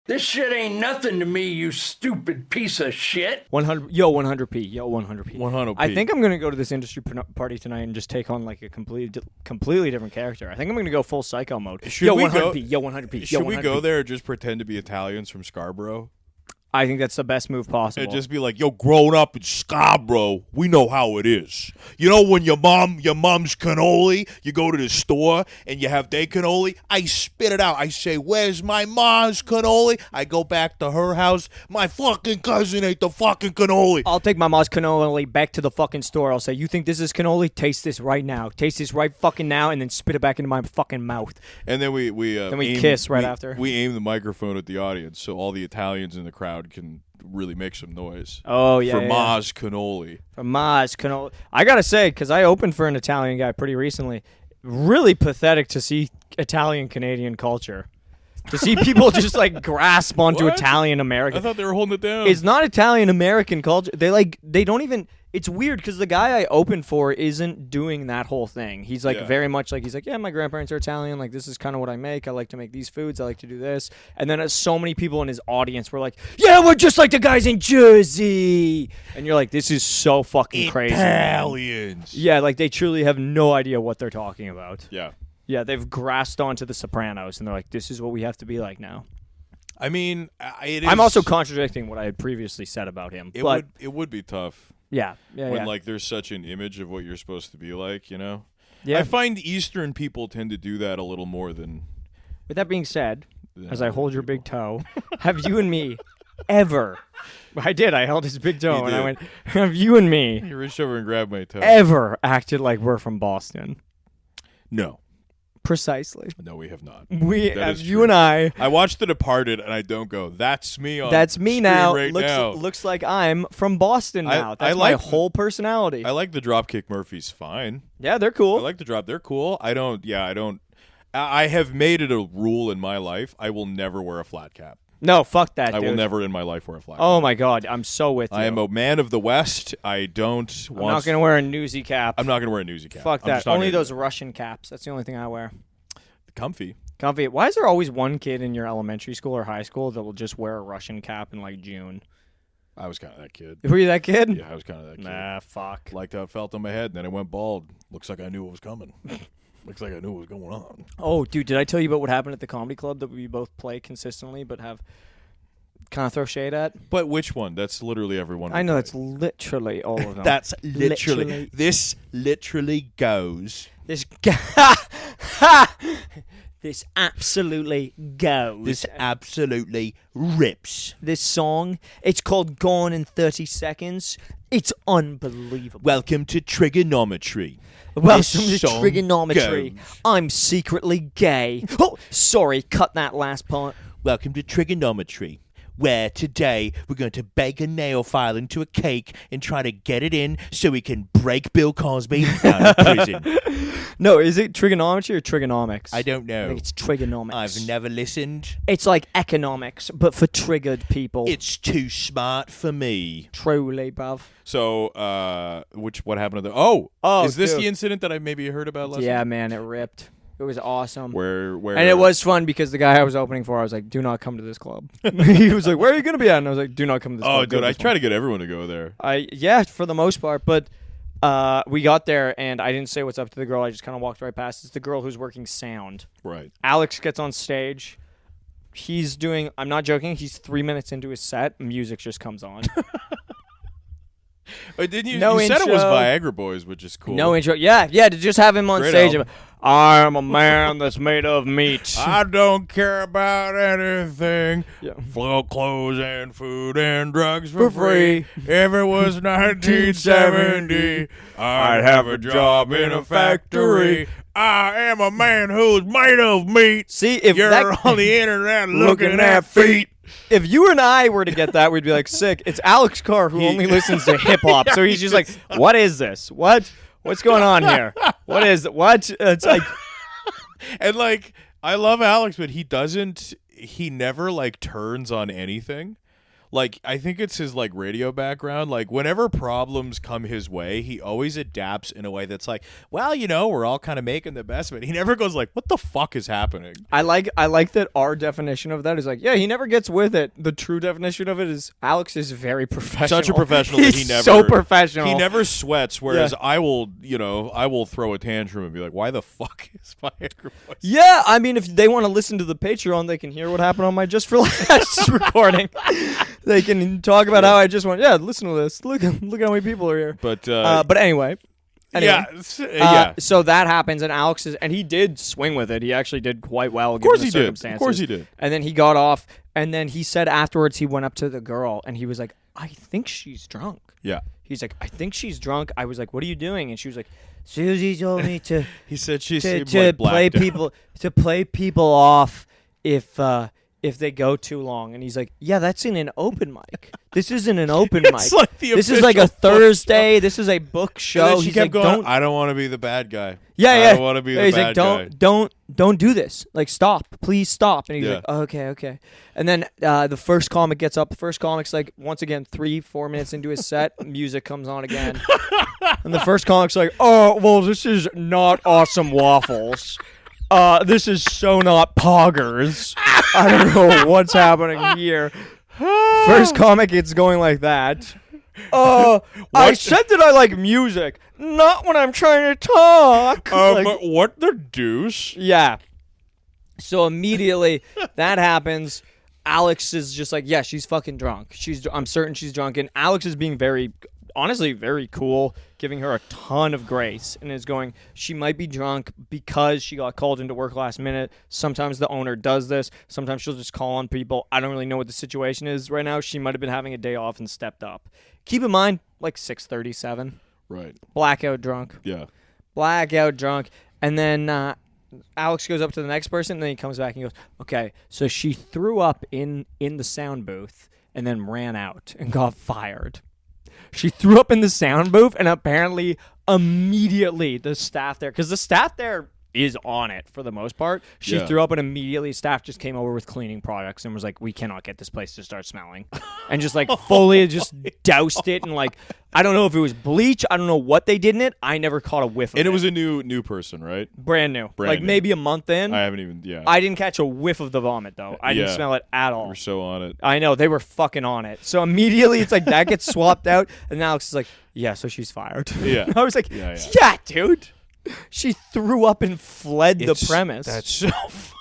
This shit ain't nothing to me, you stupid piece of shit. 100p. Yo, 100p. 100p. I think I'm gonna go to this industry party tonight and just take on like a completely different character. I think I'm gonna go full psycho mode. Should we 100p. Yo, 100p. Should we go there and just pretend to be Italians from Scarborough? I think that's the best move possible. And just be like, yo, growing up in Scarborough, we know how it is. You know when your mom's cannoli, you go to the store and you have their cannoli, I spit it out. I say, where's my mom's cannoli? I go back to her house. My fucking cousin ate the fucking cannoli. I'll take my mom's cannoli back to the fucking store. I'll say, you think this is cannoli? Taste this right now. Taste this right fucking now, and then spit it back into my fucking mouth. And then we kiss right after. We aim the microphone at the audience so all the Italians in the crowd can really make some noise. Oh, yeah. For Ma's cannoli. For Ma's cannoli. I got to say, because I opened for an Italian guy pretty recently, really pathetic to see Italian-Canadian culture. To see people just, like, grasp onto Italian-American. I thought they were holding it down. It's not Italian-American culture. They don't even... It's weird because the guy I opened for isn't doing that whole thing. He's like very much like, he's like, yeah, my grandparents are Italian. Like, this is kind of what I make. I like to make these foods. I like to do this. And then so many people in his audience were like, yeah, we're just like the guys in Jersey. And you're like, this is so fucking crazy. Italians. Yeah, like they truly have no idea what they're talking about. Yeah. Yeah, they've grasped onto the Sopranos and they're like, this is what we have to be like now. I mean, it is, I'm also contradicting what I had previously said about him. It would be tough. Yeah. When like there's such an image of what you're supposed to be like, you know? Yeah. I find Eastern people tend to do that a little more than... With that being said, as I hold your big toe, have you and me ever... I did. I held his big toe and I went, have you and me... You reached over and grabbed my toe. ...ever acted like we're from Boston? No. Precisely. No, we have not. You and I watched The Departed, and I don't go, that's me on That's me now. Right now. Looks like I'm from Boston now. That's my whole personality. I like the Dropkick Murphys fine. Yeah, they're cool. I like the drop. They're cool. I have made it a rule in my life, I will never wear a flat cap. No, fuck that, I dude. will never in my life wear a flat cap. Oh, my God. I'm so with you. I am a man of the West. I'm not going to wear a newsy cap. I'm not going to wear a newsy cap. Fuck that. Only those Russian caps. That's the only thing I wear. Comfy. Why is there always one kid in your elementary school or high school that will just wear a Russian cap in, like, June? I was kind of that kid. Were you that kid? Yeah, I was kind of that kid. Nah, fuck. Liked how it felt on my head, and then it went bald. Looks like I knew what was coming. Looks like I knew what was going on. Oh, dude, did I tell you about what happened at the comedy club that we both play consistently but have kind of throw shade at? But which one? That's literally everyone. I know, that's literally all of them. That's literally. This literally goes. This absolutely goes. This absolutely rips. This song, it's called Gone in 30 Seconds. It's unbelievable. Welcome to Trigonometry. Welcome to Trigonometry. Goes. I'm secretly gay. Oh, sorry, cut that last part. Welcome to Trigonometry, where today we're going to bake a nail file into a cake and try to get it in so we can break Bill Cosby out of prison. No, is it trigonometry or trigonomics? I don't know. I think it's trigonomics. I've never listened. It's like economics, but for triggered people. It's too smart for me. Truly, bruv. So, what happened to the... Oh, is this dude. the incident that I maybe heard about last Yeah, week? man, it ripped. It was awesome. Where? And it was fun because the guy I was opening for, I was like, do not come to this club. He was like, where are you going to be at? And I was like, do not come to this club. Oh, dude, I try to get everyone to go there. Yeah, for the most part. But we got there, and I didn't say what's up to the girl. I just kind of walked right past. It's the girl who's working sound. Right. Alex gets on stage. He's doing, I'm not joking, he's 3 minutes into his set. Music just comes on. Didn't you? No you said it was intro. Viagra Boys, which is cool. No intro. Yeah, to just have him on Great stage. album. I am a man that's made of meat. I don't care about anything. Yeah. Clothes and food and drugs for free. If it was 1970, I'd have a job in a factory. I am a man who's made of meat. See, if you're that, on the internet looking at feet. If you and I were to get that, we'd be like, sick. It's Alex Carr who only listens to hip-hop, so he's just like, what is this? What's going on here? What? It's like... And, like, I love Alex, but he never, like, turns on anything. Like, I think it's his, like, radio background. Like, whenever problems come his way, he always adapts in a way that's like, well, we're all kind of making the best of it. He never goes like, what the fuck is happening? I like that our definition of that is like, yeah, he never gets with it. The true definition of it is Alex is very professional. Such a professional that he never... so professional. He never sweats, whereas I will throw a tantrum and be like, why the fuck is my Edgar voice? Yeah, I mean, if they want to listen to the Patreon, they can hear what happened on my Just for Laughs recording. They can talk about how I just went, listen to this. Look how many people are here. But anyway. Yeah. So that happens, and Alex and he did swing with it. He actually did quite well. Of course given the circumstances. Of course he did. And then he got off, and then he said afterwards he went up to the girl, and he was like, I think she's drunk. Yeah. He's like, I think she's drunk. I was like, what are you doing? And she was like, Susie told me to. He said she to seemed like play people off if they go too long. And he's like, yeah, that's in an open mic. This isn't an open mic. Like this is like a Thursday. This is a book show. And then she kept like, going, I don't want to be the bad guy. Yeah, I don't want to be the bad guy. Don't do this. Like, stop. Please stop. And he's like, oh, okay. And then the first comic gets up. The first comic's like, once again, 3-4 minutes into his set, music comes on again. And the first comic's like, oh, well, this is not Awesome Waffles. This is so not Poggers. I don't know what's happening here. First comic, it's going like that. I said that I like music, not when I'm trying to talk. What the deuce? Yeah. So immediately that happens. Alex is just like, yeah, she's fucking drunk. I'm certain she's drunk. And Alex is being honestly very cool, giving her a ton of grace, and is going, she might be drunk because she got called into work last minute. Sometimes the owner does this. Sometimes she'll just call on people. I don't really know what the situation is right now. She might have been having a day off and stepped up. Keep in mind, like 6:37. Right. Blackout drunk. Yeah. Blackout drunk. And then Alex goes up to the next person, and then he comes back and goes, okay, so she threw up in the sound booth and then ran out and got fired. She threw up in the sound booth, and apparently immediately the staff there, because the staff there is on it for the most part. She threw up, and immediately staff just came over with cleaning products and was like, we cannot get this place to start smelling. And just like fully just doused it, and like, I don't know if it was bleach. I don't know what they did in it. I never caught a whiff of it. And it was a new person, right? Brand new. Like maybe a month in. I haven't even, I didn't catch a whiff of the vomit, though. I didn't smell it at all. We're so on it. I know. They were fucking on it. So immediately it's like that gets swapped out, and Alex is like, yeah, so she's fired. Yeah. I was like, yeah, dude. She threw up and fled the premise. That's so funny.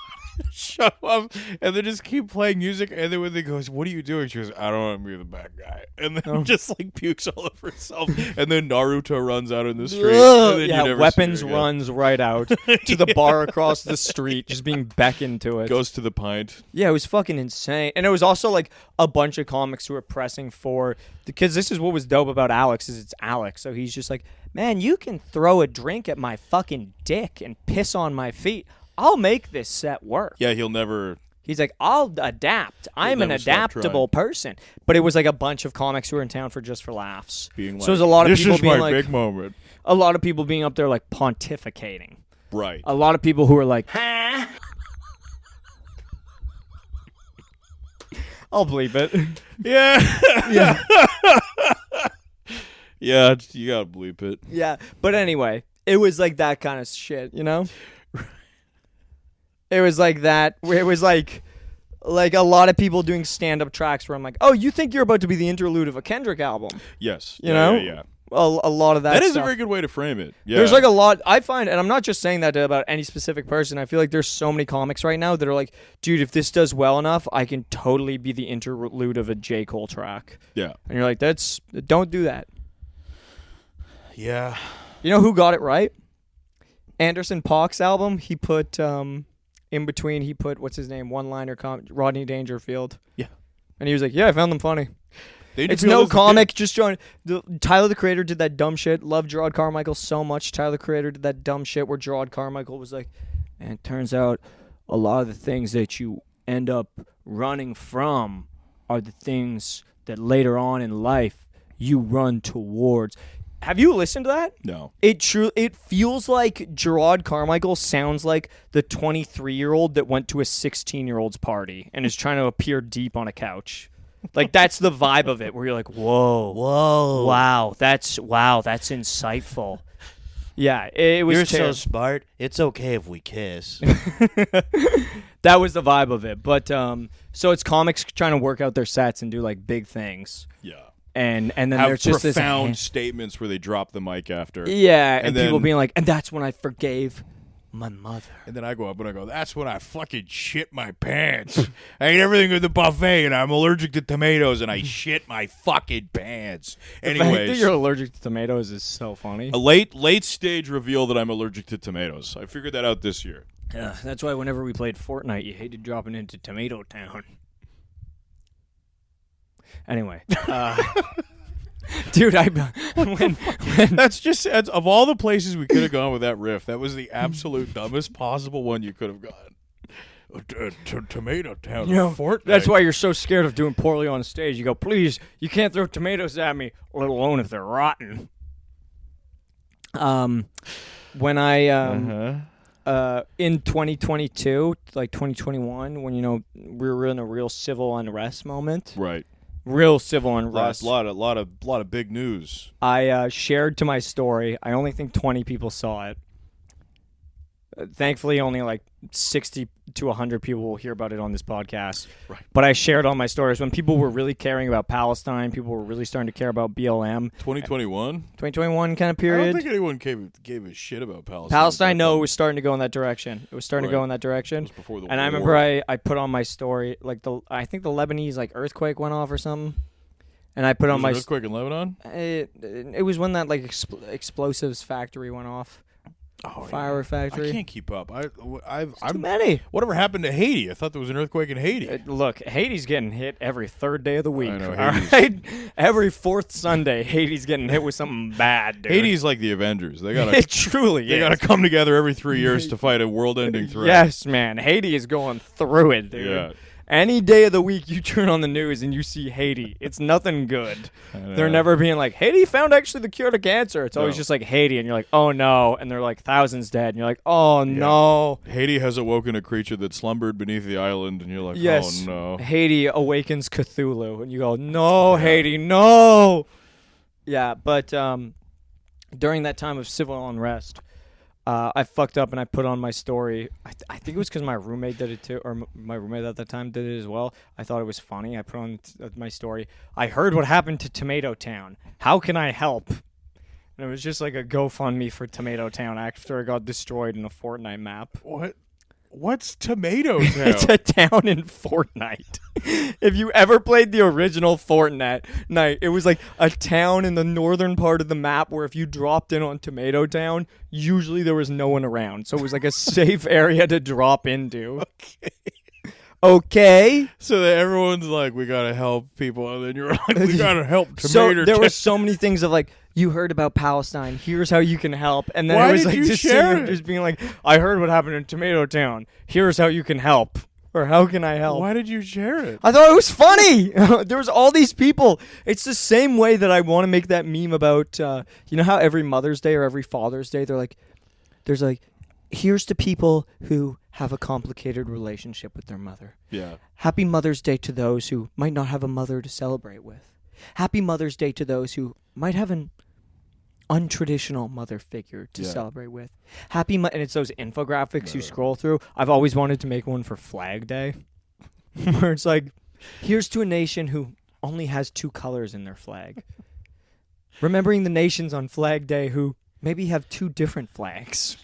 Show up and then just keep playing music, and then when they goes, what are you doing? She goes, I don't want to be the bad guy, and then just like pukes all over herself, and then Naruto runs out in the street. And then weapons runs right out to the bar across the street, just being beckoned to it. Goes to the pint. Yeah, it was fucking insane. And it was also like a bunch of comics who were pressing for, because this is what was dope about Alex, is it's Alex, so he's just like, man, you can throw a drink at my fucking dick and piss on my feet. I'll make this set work. Yeah, he'll never... He's like, I'll adapt. I'm an adaptable person. But it was like a bunch of comics who were in town for Just for Laughs. Being like, so there's a lot of people being this is my like, big moment. A lot of people being up there like pontificating. Right. A lot of people who are like, huh? I'll bleep it. Yeah. Yeah. Yeah, you gotta bleep it. Yeah, but anyway, it was like that kind of shit, you know? It was like that. It was like a lot of people doing stand-up tracks where I'm like, oh, you think you're about to be the interlude of a Kendrick album? Yes. You know? Yeah. A lot of that That is stuff. a very good way to frame it. Yeah. There's like a lot, I find, and I'm not just saying that about any specific person. I feel like there's so many comics right now that are like, dude, if this does well enough, I can totally be the interlude of a J. Cole track. Yeah. And you're like, don't do that. Yeah. You know who got it right? Anderson .Paak's album, he put, in between, he put, what's his name, one-liner, Rodney Dangerfield. Yeah. And he was like, yeah, I found them funny. It's Dangerfield no comic, just join. Tyler, the Creator, did that dumb shit. Loved Gerard Carmichael so much. Tyler, the Creator, did that dumb shit where Gerard Carmichael was like, and it turns out a lot of the things that you end up running from are the things that later on in life you run towards. Have you listened to that? No. It feels like Gerard Carmichael sounds like the 23-year-old that went to a 16-year-old's party and is trying to appear deep on a couch. Like that's the vibe of it, where you're like, whoa, wow, that's insightful. Yeah, it was. You're so smart. It's okay if we kiss. That was the vibe of it. But so it's comics trying to work out their sets and do like big things. Yeah. And then have there's just profound this statements where they drop the mic after. Yeah, and people then, being like, and that's when I forgave my mother. And then I go up and I go, that's when I fucking shit my pants. I ate everything at the buffet and I'm allergic to tomatoes and I shit my fucking pants. The fact that Anyways, you're allergic to tomatoes is so funny. a late stage reveal that I'm allergic to tomatoes. I figured that out this year. Yeah, that's why whenever we played Fortnite, you hated dropping into Tomato Town. Anyway, dude, when That's just of all the places we could have gone with that riff, that was the absolute dumbest possible one you could have gone. Tomato Town, Fortnite. that's why you're so scared of doing poorly on stage. You go, please, you can't throw tomatoes at me, let alone if they're rotten. When I in 2022, like 2021, when we were in a real civil unrest moment, Right. real civil unrest. Lot of big news. I shared to my story. I only think 20 people saw it. Thankfully, only like 60 to 100 people will hear about it on this podcast. Right. But I shared all my stories when people were really caring about Palestine. People were really starting to care about BLM. 2021? 2021 kind of I period. don't think anyone gave a shit about Palestine. Palestine, no, it was starting to go in that direction. It was starting to go in that direction. It was before the And I war. remember I put on my story, like I think the Lebanese like earthquake went off or something. And I put on my an earthquake in Lebanon? it was when that like explosives factory went off. Oh, Firework factory. I can't keep up. Too I'm many. Whatever happened to Haiti? I thought there was an earthquake in Haiti. Look, Haiti's getting hit every third day of the week. I know, all Haiti's- right? Every fourth Sunday, Haiti's getting hit with something bad, dude. Haiti's like the Avengers. They gotta It truly they is. gotta come together every 3 years to fight a world-ending threat. Yes, man. Haiti is going through it, dude. Yeah. Any day of the week you turn on the news and you see Haiti, it's nothing good. They're never being like, Haiti found actually the cure to cancer. It's always No. just like Haiti, and you're like, oh no. And they're like, thousands dead. And you're like, oh no. Haiti has awoken a creature that slumbered beneath the island, and you're like, Yes. oh no. Haiti awakens Cthulhu. And you go, no, Haiti, no. Yeah, but during that time of civil unrest, I fucked up and I put on my story. I think it was because my roommate did it too, or my roommate at the time did it as well. I thought it was funny. I put on my story. I heard what happened to Tomato Town. How can I help? And it was just like a GoFundMe for Tomato Town after it got destroyed in a Fortnite map. What's Tomato Town? It's a town in Fortnite. If you ever played the original Fortnite, it was like a town in the northern part of the map where if you dropped in on Tomato Town, usually there was no one around. So it was like a safe area to drop into. Okay. So that everyone's like, we gotta help people, and then you're like, we gotta help Tomato So there Town. were so many things of like, you heard about Palestine, here's how you can help. And then Why it was did like you just share sitting there it? just being like, I heard what happened in Tomato Town, here's how you can help. Or how can I help? Why did you share it? I thought it was funny. There was all these people. It's the same way that I want to make that meme about, you know how every Mother's Day or every Father's Day, there's like, here's to people who have a complicated relationship with their mother. Yeah. Happy Mother's Day to those who might not have a mother to celebrate with. Happy Mother's Day to those who might have an untraditional mother figure to celebrate with. And it's those infographics you scroll through. I've always wanted to make one for Flag Day, where it's like, here's to a nation who only has 2 colors in their flag. Remembering the nations on Flag Day who maybe have 2 different flags.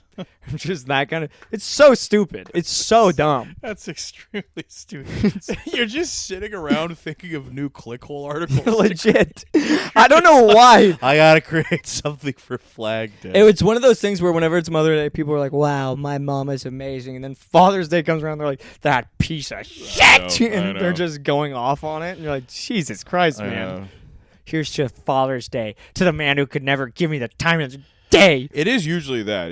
Just that kind of. It's so stupid. It's so dumb. That's extremely stupid. You're just sitting around thinking of new clickhole articles. Legit. I don't know why. I gotta create something for Flag Day. It's one of those things where whenever it's Mother's Day, people are like, wow, my mom is amazing. And then Father's Day comes around, they're like, that piece of shit. I And know. they're just going off on it. And you're like, Jesus Christ, man. Here's to Father's Day, to the man who could never give me the time of day. It is usually that.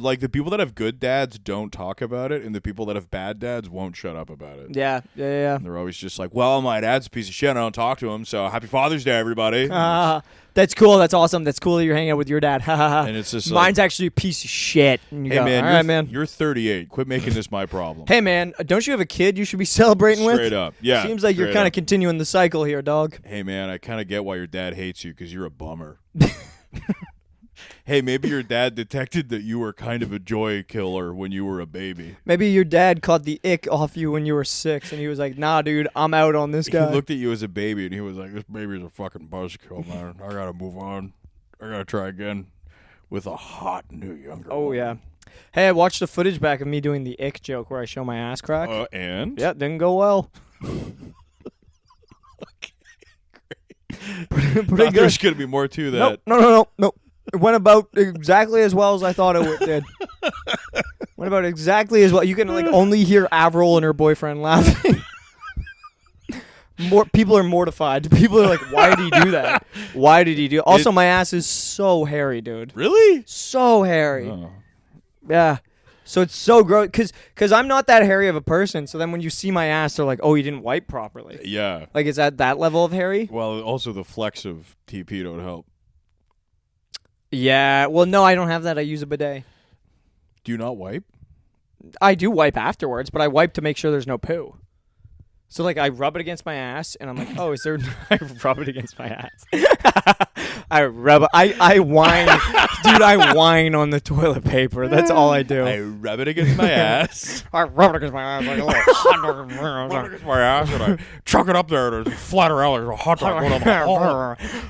Like the people that have good dads don't talk about it, and the people that have bad dads won't shut up about it. Yeah. And they're always just like, well, my dad's a piece of shit. I don't talk to him, so happy Father's Day, everybody. That's cool. That's awesome. That's cool that you're hanging out with your dad. And it's just mine's actually a piece of shit. And you hey, go, man, all right, man. You're 38. Quit making this my problem. Hey, man, don't you have a kid you should be celebrating with? Straight up. Yeah. Seems like you're kind of continuing the cycle here, dog. Hey, man, I kind of get why your dad hates you because you're a bummer. Hey, maybe your dad detected that you were kind of a joy killer when you were a baby. Maybe your dad caught the ick off you when you were 6, and he was like, nah, dude, I'm out on this guy. He looked at you as a baby, and he was like, this baby's a fucking buzzkill, man. I got to move on. I got to try again with a hot new younger woman. Yeah. Hey, I watched the footage back of me doing the ick joke where I show my ass crack. And? Yeah, didn't go well. Pretty good. There's going to be more to that. Nope. It went about exactly as well as I thought it did. Went about exactly as well. You can only hear Avril and her boyfriend laughing. More people are mortified. People are like, "Why did he do that? Why did he do?" Also, my ass is so hairy, dude. Really? So hairy. Oh. Yeah. So it's so gross because I'm not that hairy of a person. So then when you see my ass, they're like, "Oh, you didn't wipe properly." Yeah. Like, it's at that level of hairy. Well, also the flex of TP don't help. Yeah. Well, no, I don't have that. I use a bidet. Do you not wipe? I do wipe afterwards, but I wipe to make sure there's no poo. So, I rub it against my ass, and I'm like, oh, is there... I rub it against my ass. I whine. Dude, I whine on the toilet paper. That's all I do. I rub it against my ass. I rub it against my ass like a little hot dog. Rub it against my ass, and I chuck it up there to flatter out like a hot dog.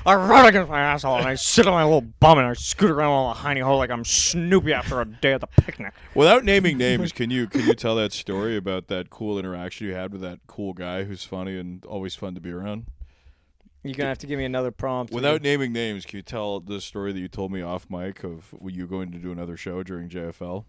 I rub it against my asshole, and I sit on my little bum, and I scoot around on a hiney hole like I'm Snoopy after a day at the picnic. Without naming names, can you tell that story about that cool interaction you had with that cool guy who's funny and always fun to be around? You're going to have to give me another prompt. Without naming names, can you tell the story that you told me off mic of you going to do another show during JFL?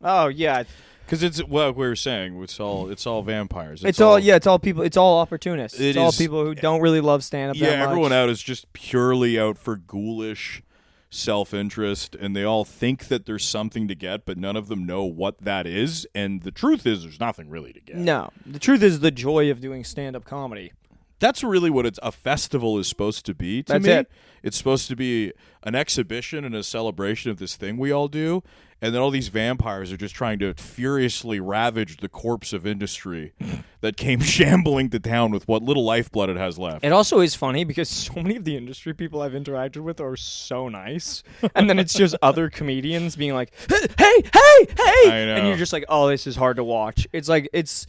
Oh, yeah. Because it's what we were saying. It's all vampires. It's all people. It's all opportunists. It's all is, people who don't really love stand-up that much. Everyone out is just purely out for ghoulish self-interest, and they all think that there's something to get, but none of them know what that is. And the truth is, there's nothing really to get. No, the truth is the joy of doing stand-up comedy. That's really what a festival is supposed to be to me. That's it. It's supposed to be an exhibition and a celebration of this thing we all do, and then all these vampires are just trying to furiously ravage the corpse of industry that came shambling to town with what little lifeblood it has left. It also is funny because so many of the industry people I've interacted with are so nice, and then it's just other comedians being like, "Hey, I know. and you're just like, "Oh, this is hard to watch." It's like it's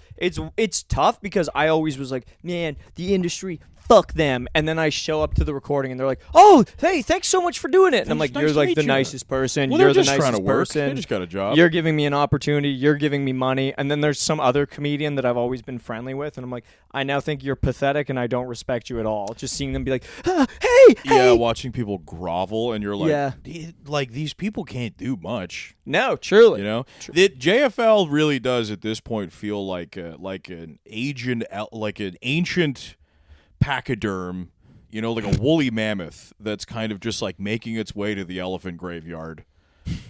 tough because I always was like, "Man, the industry." Fuck them. And then I show up to the recording and they're like, "Oh, hey, thanks so much for doing it." And I'm like, nice "You're to like meet the you." nicest person. Well, You're they're the just nicest trying to work. person. They just got a job. You're giving me an opportunity. You're giving me money." And then there's some other comedian that I've always been friendly with. And I'm like, "I now think you're pathetic and I don't respect you at all." Just seeing them be like, hey. Yeah, watching people grovel and you're like, Yeah. like these people can't do much. No, truly. You know, the JFL really does at this point feel like an ancient pachyderm. You know, like a woolly mammoth that's kind of just like making its way to the elephant graveyard.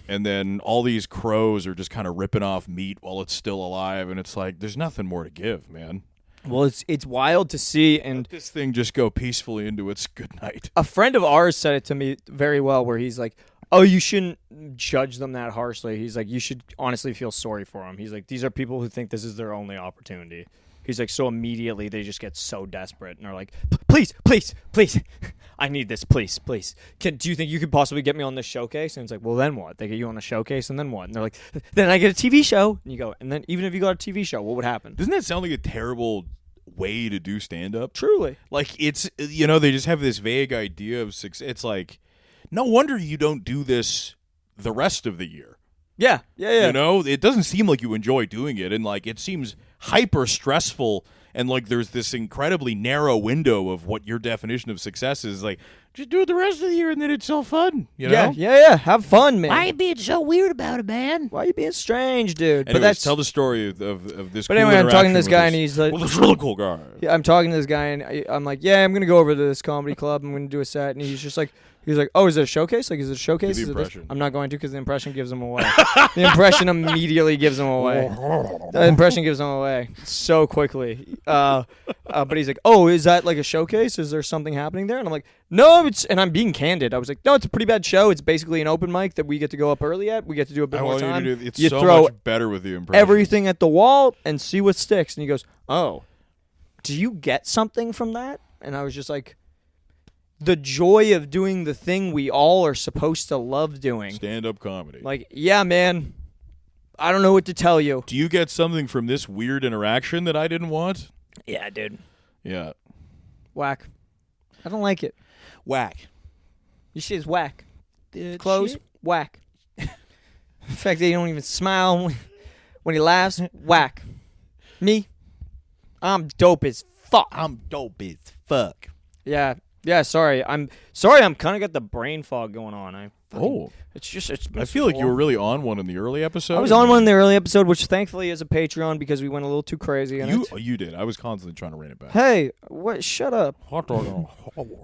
And then all these crows are just kind of ripping off meat while it's still alive. And it's like, there's nothing more to give, man. Well, it's wild to see. And Let this thing just go peacefully into its good night. a friend of ours said it to me very well where he's like, "Oh, you shouldn't judge them that harshly." He's like, "You should honestly feel sorry for them." He's like, "These are people who think this is their only opportunity." He's like, so immediately they just get so desperate and are like, please, I need this, please. Do you think you could possibly get me on this showcase? And it's like, well, then what? They get you on a showcase and then what? And they're like, then I get a TV show. And you go, and then even if you got a TV show, what would happen? Doesn't that sound like a terrible way to do stand-up? Truly. Like, it's, they just have this vague idea of success. It's like, no wonder you don't do this the rest of the year. Yeah. You know, it doesn't seem like you enjoy doing it, and like it seems hyper stressful, and like there's this incredibly narrow window of what your definition of success is. Like, just do it the rest of the year, and then it's all fun. You know? Yeah. Have fun, man. Why are you being so weird about it, man? Why are you being strange, dude? Anyways, but that's tell the story of this. But cool anyway, I'm talking to interaction this with guy, and he's like, well, this really cool guy. yeah, I'm talking to this guy, and I'm like, yeah, I'm gonna go over to this comedy club. I'm gonna do a set, and he's like, oh, is it a showcase? Like, is it a showcase? Do the Is it this? impression. I'm not going to because the impression gives him away. The impression immediately gives him away. The impression gives him away so quickly. But he's like, oh, is that like a showcase? Is there something happening there? And I'm like, no, and I'm being candid. I was like, no, it's a pretty bad show. It's basically an open mic that we get to go up early at. We get to do a bit I more want you to time. do. It's You so throw much better with the impression. everything at the wall and see what sticks. And he goes, oh, do you get something from that? And I was just like, the joy of doing the thing we all are supposed to love doing. Stand-up comedy. Like, yeah, man, I don't know what to tell you. Do you get something from this weird interaction that I didn't want? Yeah, dude. Yeah. Whack. I don't like it. Whack. Your shit is whack. Clothes, whack. The fact that you don't even smile when he laughs, whack. Me, I'm dope as fuck. I'm dope as fuck. Yeah, sorry. I'm kind of got the brain fog going on. It's I feel like you were really on one in the early episode. I was on one in the early episode, which thankfully is a Patreon because we went a little too crazy. You did. I was constantly trying to rein it back. Hey, what? Shut up. Hot dog.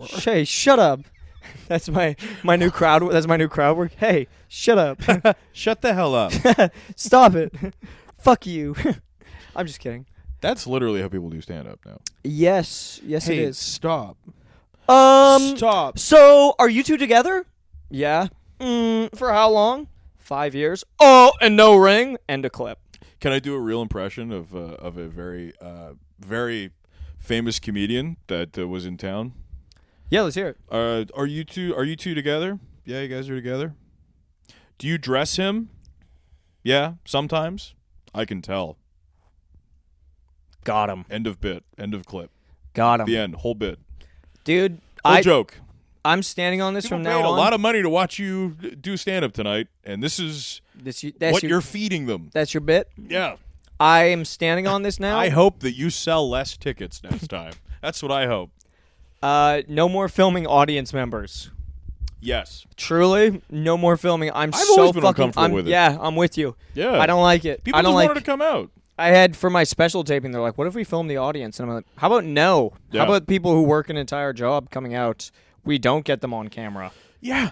Hey, shut up. That's my new crowd. That's my new crowd work. Hey, shut up. Shut the hell up. Stop it. Fuck you. I'm just kidding. That's literally how people do stand-up now. Yes, it is. Stop. Stop. So, are you two together? Yeah. For how long? 5 years. Oh, and no ring. End a clip. Can I do a real impression of a very very famous comedian that was in town? Yeah, let's hear it. Are you two together? Yeah, you guys are together. Do you dress him? Yeah, sometimes. I can tell. Got him. End of bit. End of clip. Got him. The end. Whole bit. Dude, Whole joke. I'm standing on this People from paid now on. a lot of money to watch you do stand-up tonight, and this is what you're feeding them. That's your bit? Yeah. I am standing on this now. I hope that you sell less tickets next time. That's what I hope. No more filming audience members. Yes. Truly, no more filming. I've always been uncomfortable with it. Yeah, I'm with you. Yeah. I don't like it. People I don't just like. wanted to come out. I had for my special taping. They're like, "What if we film the audience?" And I'm like, "How about no? Yeah. How about people who work an entire job coming out? We don't get them on camera. Yeah.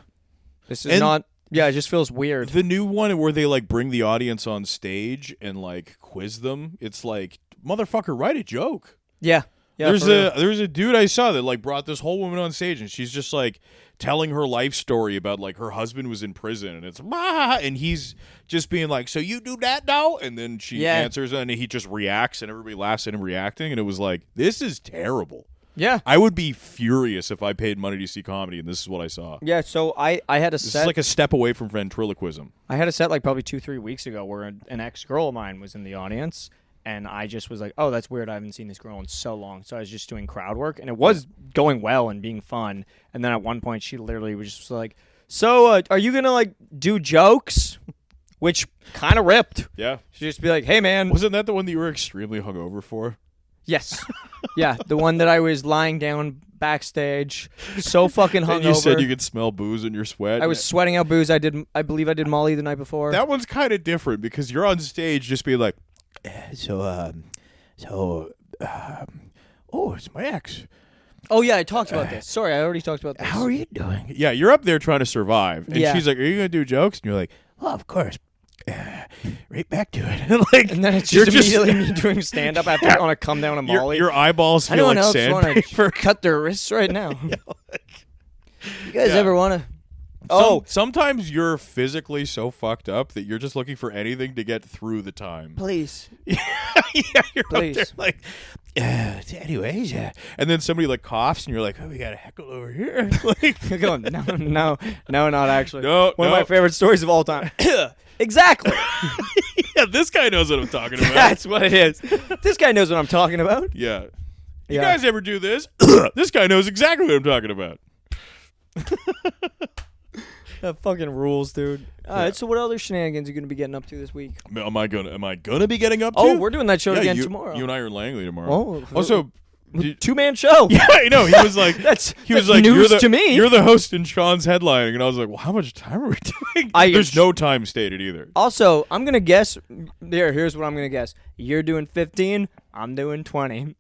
This is not. Yeah, it just feels weird. The new one where they like bring the audience on stage and like quiz them. It's like, motherfucker, write a joke. Yeah. There's a dude I saw that like brought this whole woman on stage, and she's just like telling her life story about like her husband was in prison, and it's and he's just being like, so you do that now? And then she answers, and he just reacts, and everybody laughs at him reacting, and it was like, this is terrible. Yeah. I would be furious if I paid money to see comedy, and this is what I saw. Yeah, so I had a This set. is like a step away from ventriloquism. I had a set like probably 2-3 weeks ago where an ex-girl of mine was in the audience, and I just was like, oh, that's weird. I haven't seen this girl in so long. So I was just doing crowd work, and it was going well and being fun. And then at one point, she literally was just like, so are you going to like do jokes? Which kind of ripped. Yeah. She'd just be like, hey, man. Wasn't that the one that you were extremely hungover for? Yes. Yeah, the one that I was lying down backstage, so fucking hungover. And you said you could smell booze in your sweat. I was sweating out booze. I believe I did Molly the night before. That one's kind of different because you're on stage just being like, oh, it's my ex. Oh, yeah, I talked about this. Sorry, I already talked about this. How are you doing? Yeah, you're up there trying to survive. And Yeah. she's like, are you going to do jokes? And you're like, oh, of course. Right back to it. Like, And then it's you're just immediately me doing stand-up after on a come down to Molly. your eyeballs feel Anyone like else want sandpaper. to cut their wrists right now? You guys ever want to? Sometimes you're physically so fucked up that you're just looking for anything to get through the time. Please. Yeah, you're Please. up there like, anyways, yeah. And then somebody like coughs, and you're like, oh, we got a heckle over here. Like, You're going, no, not actually. No, One no. of my favorite stories of all time. Exactly. yeah, this guy knows what I'm talking about. That's what it is. This guy knows what I'm talking about. Yeah. You Yeah. guys ever do this? This guy knows exactly what I'm talking about. That fucking rules, dude. All right, so what other shenanigans are you going to be getting up to this week? Am I gonna be getting up to? Oh, we're doing that show yeah, again you, tomorrow. You and I are in Langley tomorrow. Oh, Also, 2-man show. Yeah, I know. He was like, That's news news to me. You're the host in Sean's headlining, and I was like, well, how much time are we doing? There's no time stated either. Also, I'm gonna guess. Here's what I'm gonna guess. You're doing 15. I'm doing 20.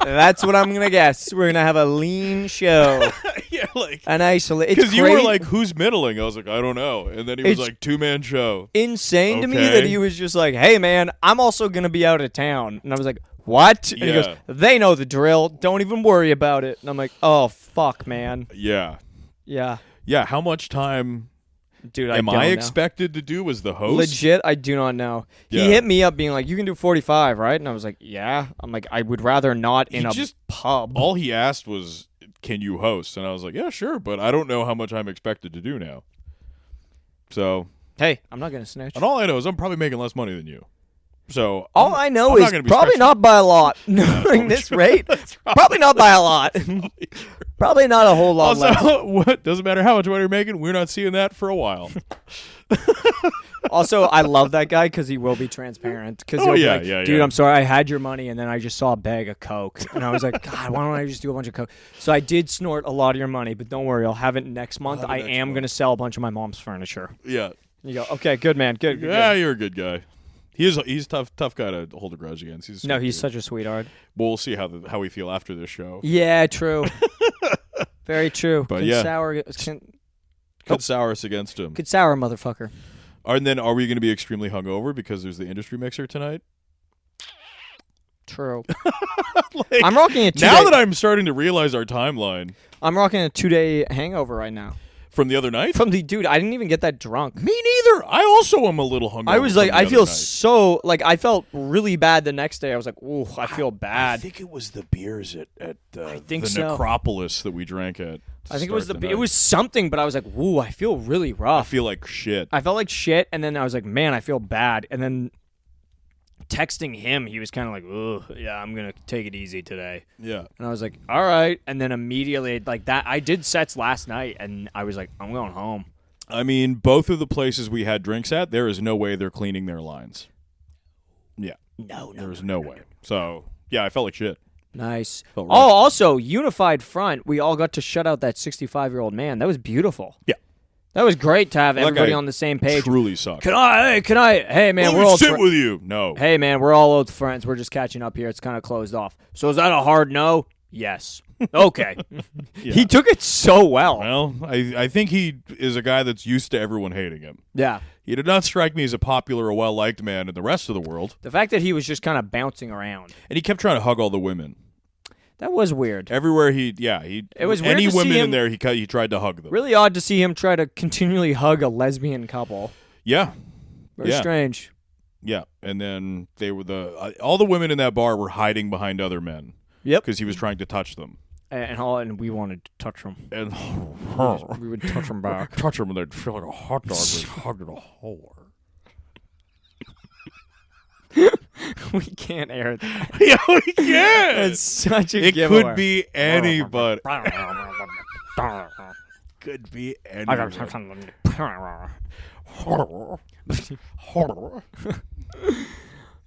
That's what I'm gonna guess. We're gonna have a lean show. Yeah, like An isolate. because you were like, who's middling? I was like, I don't know. And then he was It's like, 2-man show. insane to me Okay. that he was just like, hey man, I'm also gonna be out of town, and I was like, what? And he Yeah. goes, they know the drill. Don't even worry about it. And I'm like, oh fuck, man. Yeah. Yeah, Yeah, how much time dude. am don't I know. expected to do as the host? Legit, I do not know. Yeah. He hit me up being like, you can do 45, right? And I was like, yeah. I'm like, I would rather not in He a just- pub. All he asked was, can you host? And I was like, yeah, sure, but I don't know how much I'm expected to do now. So, Hey, I'm not gonna snitch. and all I know is I'm probably making less money than you. So, All I know I'm not is gonna be probably special. not by a lot. Knowing this rate, probably not by a lot. Probably not a whole lot less. Also, what doesn't matter how much money you're making, we're not seeing that for a while. Also, I love that guy because he will be transparent. Because Oh, he'll be yeah, like, yeah, dude, yeah. I'm sorry, I had your money, and then I just saw a bag of Coke, and I was like, God, why don't I just do a bunch of Coke? So I did snort a lot of your money, but don't worry, I'll have it next month. have it I next am month. gonna sell a bunch of my mom's furniture. Yeah. You go, okay, good man, good. Yeah, you're a good guy. He's tough guy to hold a grudge against. He's a No, sweet he's dude. such a sweetheart. Well, we'll see how we feel after this show. Yeah, true. Very true. But Good yeah. sour, Could sour us against him. good sour, motherfucker. And then are we going to be extremely hungover because there's the industry mixer tonight? True. Like, I'm rocking a 2-day. now that I'm starting to realize our timeline I'm rocking a 2-day hangover right now. from the other night. From the dude, I didn't even get that drunk. Me neither. I also am a little hungover. I was like, from the I other feel night. so like I felt really bad the next day. I was like, ooh, I feel I bad. think it was the beers at think the so. Necropolis that we drank at. to I think it was start the night. it was something, but I was like, ooh, I feel really I rough. feel like shit. I felt like shit, and then I was like, man, I feel bad. And then texting him, he was kind of like, ooh, yeah, I'm gonna take it easy today. Yeah. And I was like, all right. And then immediately like that, I did sets last night, and I was like, I'm going home. I mean, both of the places we had drinks at, there is no way they're cleaning their lines. Yeah. No, There's no way. So, yeah, I felt like shit. Nice. Felt Oh, rough. also, unified front. We all got to shut out that 65-year-old man. That was beautiful. Yeah. That was great to have That everybody guy on the same page. Truly sucked. Hey, man, Let we're me all sit with you. No. Hey, man, we're all old friends. We're just catching up here. It's kind of closed off. So is that a hard no? Yes. Okay. Yeah. He took it so well. Well, I think he is a guy that's used to everyone hating him. Yeah. He did not strike me as a popular or well-liked man in the rest of the world. The fact that he was just kind of bouncing around. And he kept trying to hug all the women. That was weird. Everywhere It was weird any to see women him- in there, he tried to hug them. Really odd to see him try to continually hug a lesbian couple. Yeah. Very Yeah. strange. Yeah. And then they were all the women in that bar were hiding behind other men Yep. because he was trying to touch them. And we wanted to touch him. And We would touch him back. touch them and they'd feel like a hot dog was hugged a whore. We can't air that. Yeah, we can. It's such a It giveaway. could be anybody. Could be anybody.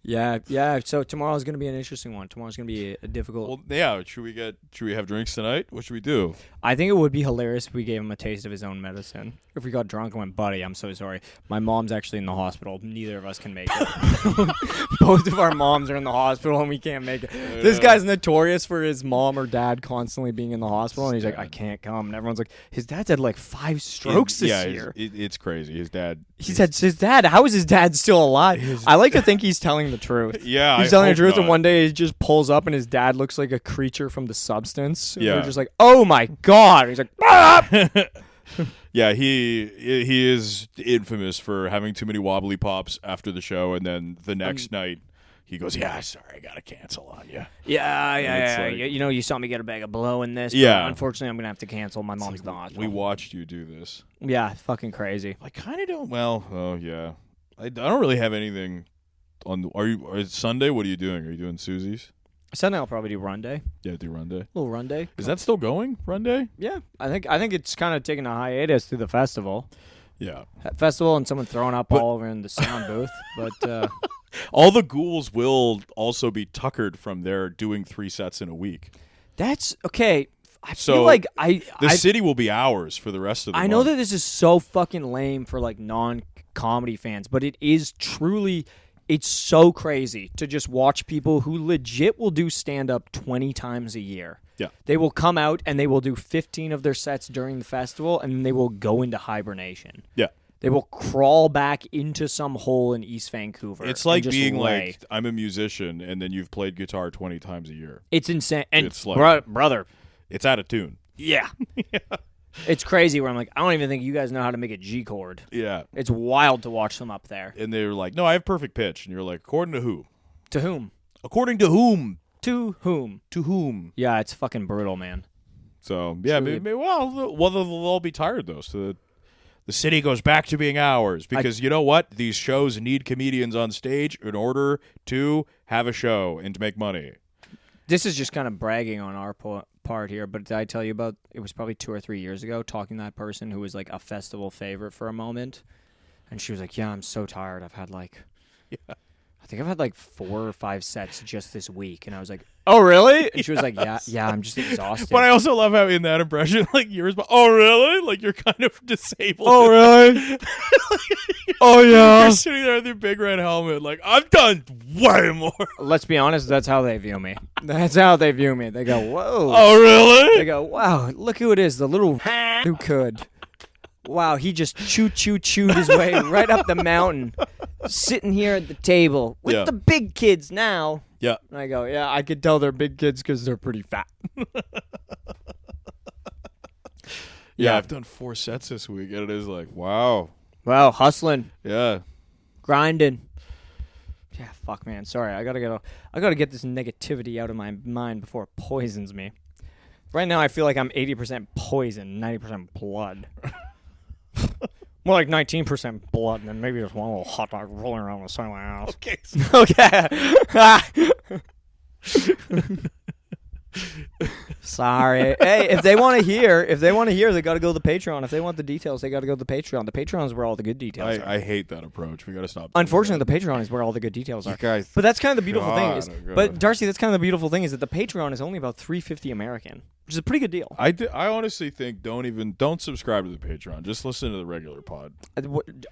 Yeah. So tomorrow's gonna be an interesting one. Tomorrow's gonna be a difficult. Well, yeah. Should we have drinks tonight? What should we do? I think it would be hilarious if we gave him a taste of his own medicine. If we got drunk and went, buddy, I'm so sorry. My mom's actually in the hospital. Neither of us can make it. Both of our moms are in the hospital and we can't make it. This guy's notorious for his mom or dad constantly being in the hospital, and he's like, I can't come. And everyone's like, his dad's had like 5 strokes this year. It's crazy. His dad. He said, his dad, how is his dad still alive? I like to think he's telling the truth. Yeah, He's I telling the hope truth, and not. one day he just pulls up and his dad looks like a creature from The Substance. And Yeah. we're just like, oh my God. He's like, ah! Yeah, he is infamous for having too many wobbly pops after the show, and then the next night he goes, "Yeah, sorry, I gotta cancel on you." It's like- You know, you saw me get a bag of blow in this. Yeah. But unfortunately, I'm going to have to cancel. My mom's in the hospital. We watched you do this. Yeah, fucking crazy. I kind of don't. Well, oh yeah, I don't really have anything on. Is Sunday? What are you doing? Are you doing Susie's? Sunday I'll probably do run day. Yeah, do Run Day. Little run day. Is that still going? Run Day? Yeah, I think it's kind of taking a hiatus through the festival. Yeah. festival and someone throwing up all over in the sound booth. But All the ghouls will also be tuckered from there doing 3 sets in a week. that's okay. I So, feel like The city will be ours for the rest of the I month. know that this is so fucking lame for like non-comedy fans, but it is truly. It's so crazy to just watch people who legit will do stand-up 20 times a year. Yeah. They will come out and they will do 15 of their sets during the festival, and then they will go into hibernation. Yeah. They will crawl back into some hole in East Vancouver. It's and like just being lay. like, I'm a musician, and then you've played guitar 20 times a year. It's insane. And It's like- brother, It's out of tune. yeah. It's crazy where I'm like, I don't even think you guys know how to make a G chord. Yeah. It's wild to watch them up there. And they're like, no, I have perfect pitch. And you're like, according to who? To whom? According to whom? To whom? To whom? Yeah, it's fucking brutal, man. So, yeah, well, they'll all be tired, though. So the city goes back to being ours. Because you know what? These shows need comedians on stage in order to have a show and to make money. This is just kind of bragging on our part here, but did I tell you about, it was probably 2 or 3 years ago, talking to that person who was like a festival favorite for a moment, and she was like, yeah, I'm so tired. I've had like, I think I've had like 4 or 5 sets just this week, and I was like, oh, really? And she was like, yeah, I'm just exhausted. But I also love how in that impression, like, yours, oh, really? Like, you're kind of disabled. oh, really? oh, You're yeah. sitting there with your big red helmet, like, I've done way more. Let's be honest, that's how they view me. That's how they view me. They go, whoa. Oh, really? They go, wow, look who it is, the little who could. Wow, he just chewed his way right up the mountain, sitting here at the table with Yeah. the big kids now. Yeah. And I go, yeah, I could tell they're big kids because they're pretty fat. Yeah, I've done 4 sets this week, and it is like, wow. Well, hustling, Yeah. grinding. Yeah, fuck, man. Sorry, I gotta get this negativity out of my mind before it poisons me. Right now, I feel like I'm 80% poison, 90% blood. More like 19% blood, and then maybe just one little hot dog rolling around the side of my house. Okay. Okay. Sorry. Hey, if they want to hear, they got to go to the Patreon. If they want the details, they got to go to the Patreon. The Patreon is where all the good details are. I hate that approach. We got to stop. Unfortunately, the Patreon is where all the good details are. guys. But that's kind of the beautiful thing. Is, God. but Darcy, that's kind of the beautiful thing is that the Patreon is only about $3.50 American, which is a pretty good deal. I honestly think don't subscribe to the Patreon. Just listen to the regular pod.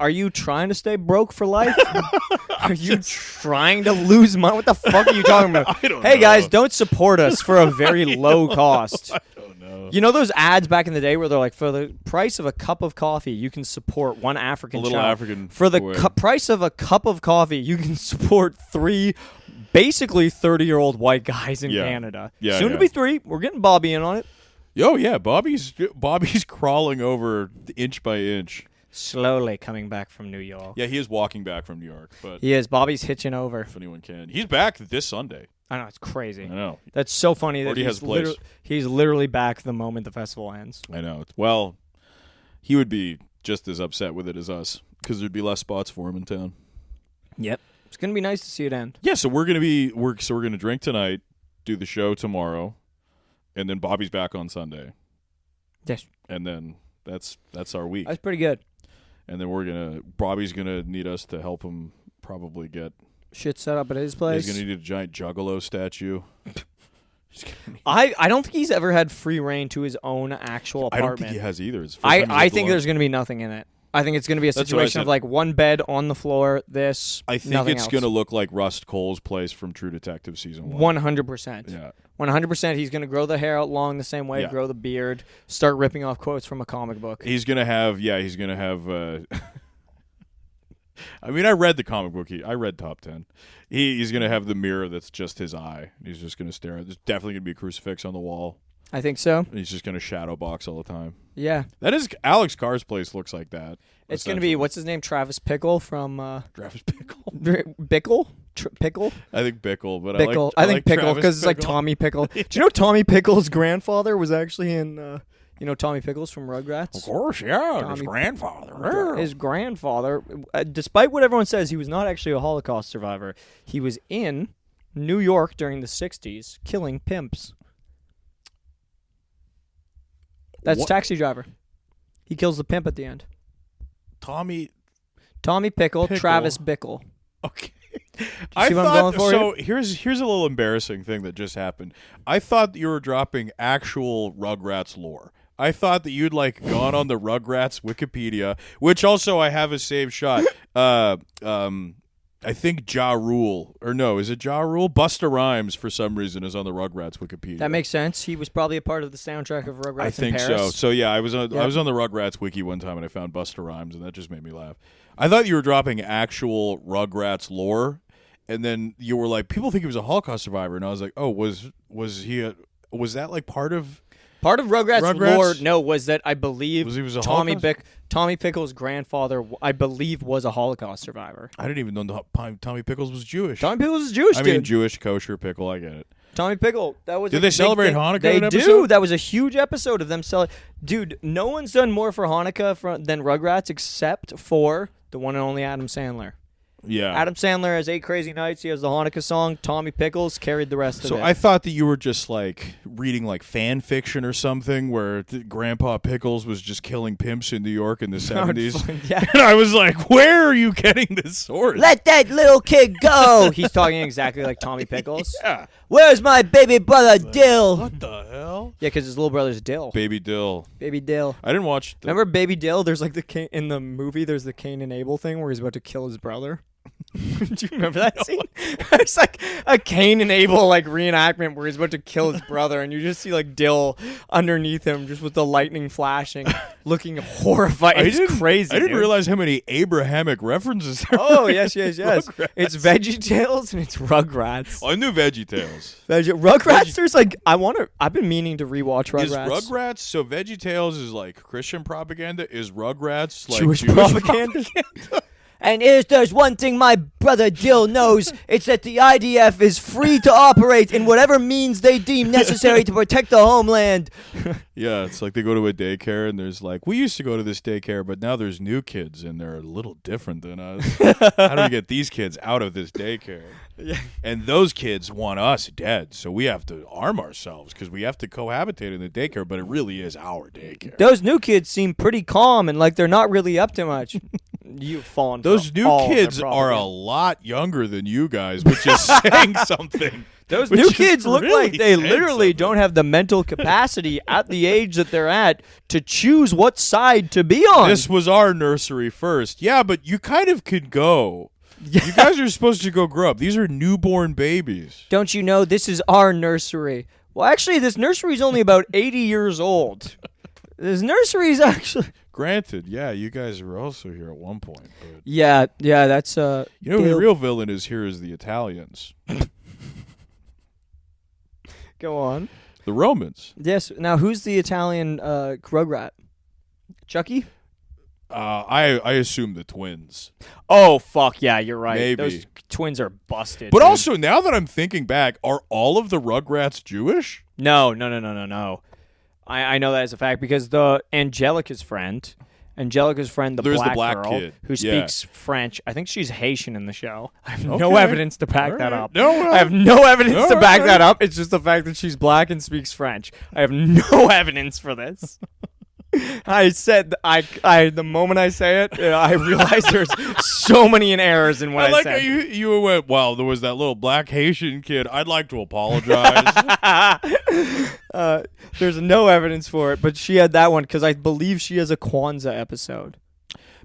Are you trying to stay broke for life? Are you trying to lose money? What the fuck are you talking about? I don't Hey know. guys, don't support us for a very low cost. I don't know. You know those ads back in the day where they're like, for the price of a cup of coffee, you can support one African A little child. African For the boy. price of a cup of coffee, you can support 3 basically 30-year-old white guys in Yeah. Canada. Yeah, Soon to yeah. be 3. We're getting Bobby in on it. Oh yeah, Bobby's crawling over inch by inch. Slowly coming back from New York. Yeah, he is walking back from New York, but He is. Bobby's hitching over. if anyone can, he's back this Sunday. I know, it's crazy. I know. That's so funny that Already has a place. he's literally back the moment the festival ends. I know. Well, he would be just as upset with it as us because there'd be less spots for him in town. Yep. It's going to be nice to see it end. Yeah, so we're gonna drink tonight, do the show tomorrow, and then Bobby's back on Sunday, Yes. and then that's our week. That's pretty good. And then Bobby's gonna need us to help him probably get. Shit set up at his place. He's gonna need a giant Juggalo statue. I don't think he's ever had free reign to his own actual I apartment. don't think he has either. It's the first time he's I had think the there's going to be nothing in it. I think it's going to be a That's what I situation of said. like one bed on the floor, this, I think nothing it's else. going to look like Rust Cole's place from True Detective season 1. 100%. Yeah. 100%. He's going to grow the hair out long the same way, Yeah. grow the beard, start ripping off quotes from a comic book. He's going to have I mean, I read the comic book. I read Top 10. He's going to have the mirror that's just his eye. He's just going to stare at. There's definitely going to be a crucifix on the wall. I think so. And he's just going to shadow box all the time. Yeah. That is Alex Carr's place looks like that. It's going to be, what's his name? Travis Pickle from... Travis Pickle. Bickle? Pickle? I think Bickle, but Pickle. I I think like Pickle Travis because it's like Bickle. Tommy Pickle. Do you know Tommy Pickle's grandfather was actually in, Tommy Pickles from Rugrats? Of course, yeah. Tommy- His grandfather. His grandfather, despite what everyone says, he was not actually a Holocaust survivor. He was in New York during the 60s killing pimps. That's What? Taxi Driver. He kills the pimp at the end. Tommy. Tommy Pickle, Pickle. Travis Bickle. Okay. see what I'm going for so. Here's a little embarrassing thing that just happened. I thought that you were dropping actual Rugrats lore. I thought that you'd like gone on the Rugrats Wikipedia, which also I have a saved shot. I think Ja Rule, or no, is it Ja Rule? Busta Rhymes, for some reason, is on the Rugrats Wikipedia. That makes sense. He was probably a part of the soundtrack of Rugrats I think in Paris. so. So yeah, I was on the Rugrats wiki one time and I found Busta Rhymes, and that just made me laugh. I thought you were dropping actual Rugrats lore, and then you were like, people think he was a Holocaust survivor, and I was like, oh, was that like part of? Part of Rugrats lore, no, was that I believe he was a Tommy Pickle's grandfather, I believe, was a Holocaust survivor. I didn't even know Tommy Pickles was Jewish. Tommy Pickles is Jewish, I dude. mean, Jewish, kosher, pickle, I get it. Tommy Pickle, that was. Did they celebrate Hanukkah They in an do. episode? That was a huge episode of them selling. Dude, no one's done more for Hanukkah than Rugrats except for the one and only Adam Sandler. Yeah. Adam Sandler has 8 Crazy Nights. He has the Hanukkah song. Tommy Pickles carried the rest of it. So I thought that you were just like reading like fan fiction or something where Grandpa Pickles was just killing pimps in New York in the 70s. Yeah. And I was like, where are you getting this source? Let that little kid go. He's talking exactly like Tommy Pickles. Yeah. Where's my baby brother Dill? What the hell? Yeah, because his little brother's Dill. Baby Dill. Baby Dill. I didn't watch Remember Baby Dill? There's like in the movie, there's the Cain and Abel thing where he's about to kill his brother. Do you remember that scene? It's like a Cain and Abel like reenactment where he's about to kill his brother, and you just see like Dill underneath him, just with the lightning flashing, looking horrified. It's crazy. I didn't dude. realize how many Abrahamic references there Oh were. yes. Rugrats. It's VeggieTales and it's Rugrats. I knew VeggieTales. Rugrats. There's like I've been meaning to rewatch Rugrats. Is Rugrats, so VeggieTales is like Christian propaganda? Is Rugrats like Jewish propaganda? And if there's one thing my brother Dill knows, it's that the IDF is free to operate in whatever means they deem necessary to protect the homeland. Yeah, it's like they go to a daycare and there's like, we used to go to this daycare, but now there's new kids and they're a little different than us. How do we get these kids out of this daycare? Yeah. And those kids want us dead, so we have to arm ourselves because we have to cohabitate in the daycare, but it really is our daycare. Those new kids seem pretty calm and like they're not really up to much. You've fallen. Those new kids are a lot younger than you guys, which is saying something. Those Which new is kids look really like they saying literally something. don't have the mental capacity at the age that they're at to choose what side to be on. This was our nursery first. Yeah, but you kind of could go. You guys are supposed to go grow up. These are newborn babies. Don't you know this is our nursery? Well, actually, this nursery is only about 80 years old. This nursery is actually... Granted, yeah, you guys were also here at one point. But Yeah, that's... you know who the real villain is here is the Italians. Go on. The Romans. Yes, now who's the Italian Rugrat? Chucky? I assume the twins. Oh, fuck, yeah, you're right. Maybe. Those twins are busted. But dude. also, now that I'm thinking back, are all of the Rugrats Jewish? No. I know that as a fact because Angelica's friend, the There's black the black girl kid. who Yeah. speaks French. I think she's Haitian in the show. I have no Okay. evidence to back All that right. up. No, I have no evidence to all back right. that up. It's just the fact that she's black and speaks French. I have no evidence for this. I said the moment I say it, I realize there's so many errors in what I I like said. how you went, wow, there was that little black Haitian kid. I'd like to apologize. There's no evidence for it, but she had that one because I believe she has a Kwanzaa episode.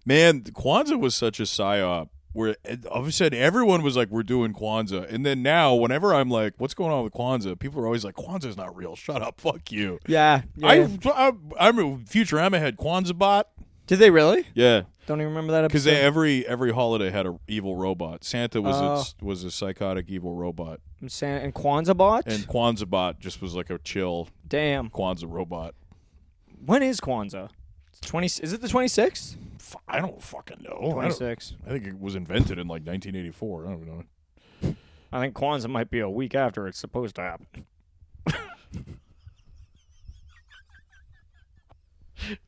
Man, Kwanzaa was such a psyop where all of a sudden everyone was like, we're doing Kwanzaa. And then now, whenever I'm like, what's going on with Kwanzaa? People are always like, Kwanzaa's not real. Shut up. Fuck you. Yeah. I remember Futurama had Kwanzaa bot. Did they really? Yeah. Don't even remember that Because episode. every holiday had an evil robot. Santa was a psychotic evil robot. And Kwanzaa bot? And Kwanzaa bot just was like a chill Damn. Kwanzaa robot. When is Kwanzaa? Is it the 26th? I don't fucking know. 26. I think it was invented in like 1984. I don't know. I think Kwanzaa might be a week after it's supposed to happen.